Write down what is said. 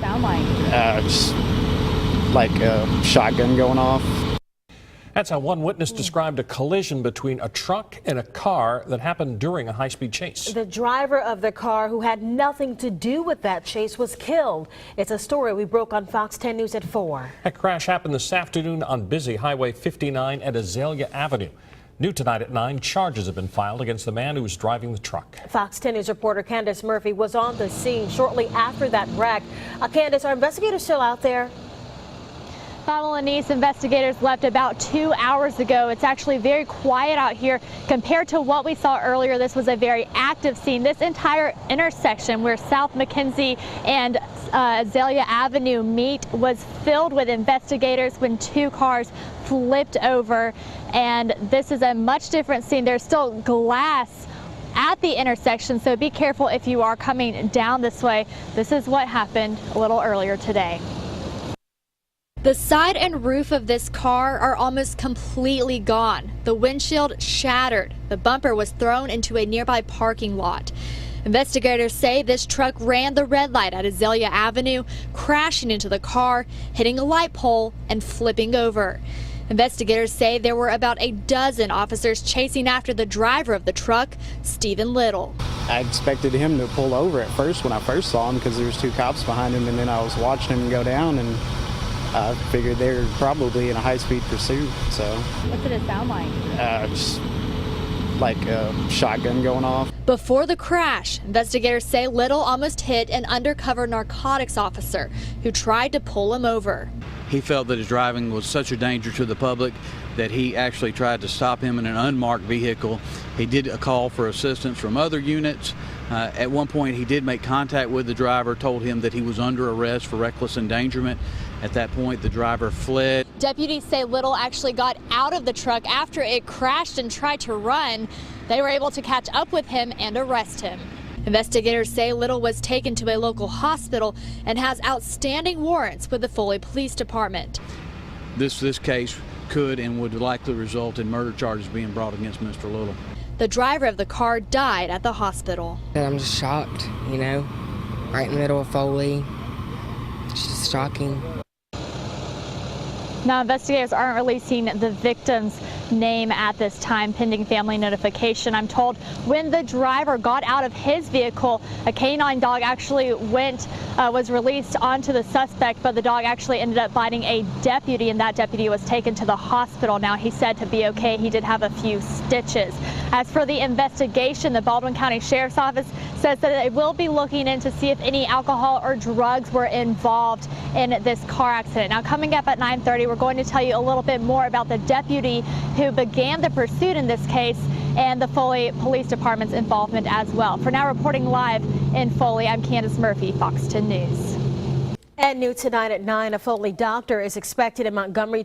Sound like? Just like a shotgun going off. That's how one witness described a collision between a truck and a car that happened during a high-speed chase. The driver of the car, who had nothing to do with that chase, was killed. It's a story we broke on Fox 10 News at 4. That crash happened this afternoon on busy Highway 59 at Azalea Avenue. New tonight at 9, charges have been filed against the man who was driving the truck. Fox 10 News reporter Candace Murphy was on the scene shortly after that wreck. Candace, are investigators still out there? Lanise, investigators left about 2 hours ago. It's actually very quiet out here compared to what we saw earlier. This was a very active scene. This entire intersection where South McKenzie and Azalea Avenue meet was filled with investigators when two cars flipped over. And this is a much different scene. There's still glass at the intersection, so be careful if you are coming down this way. This is what happened a little earlier today. The side and roof of this car are almost completely gone. The windshield shattered. The bumper was thrown into a nearby parking lot. Investigators say this truck ran the red light at Azalea Avenue, crashing into the car, hitting a light pole, and flipping over. Investigators say there were about a dozen officers chasing after the driver of the truck, Stephen Little. I expected him to pull over at first when I first saw him because there was two cops behind him, and then I was watching him go down, and I figured they were probably in a high-speed pursuit. So What did it sound like? just like a shotgun going off. Before the crash, investigators say Little almost hit an undercover narcotics officer who tried to pull him over. He felt that his driving was such a danger to the public that he actually tried to stop him in an unmarked vehicle. He did a call for assistance from other units. At one point, he did make contact with the driver, told him that he was under arrest for reckless endangerment. At that point, the driver fled. Deputies say Little actually got out of the truck after it crashed and tried to run. They were able to catch up with him and arrest him. Investigators say Little was taken to a local hospital and has outstanding warrants with the Foley Police Department. This case could and would likely result in murder charges being brought against Mr. Little. The driver of the car died at the hospital. I'm just shocked, you know, right in the middle of Foley. It's just shocking. Now, investigators aren't releasing the victim's name at this time, pending family notification. I'm told when the driver got out of his vehicle, a canine dog actually was released onto the suspect, but the dog actually ended up biting a deputy, and that deputy was taken to the hospital. Now, he's said to be okay. He did have a few stitches. As for the investigation, the Baldwin County Sheriff's Office says that it will be looking in to see if any alcohol or drugs were involved in this car accident. Now, coming up at 9:30, we're going to tell you a little bit more about the deputy who began the pursuit in this case and the Foley Police Department's involvement as well. For now, reporting live in Foley, I'm Candace Murphy, Fox 10 News. And new tonight at 9, a Foley doctor is expected in Montgomery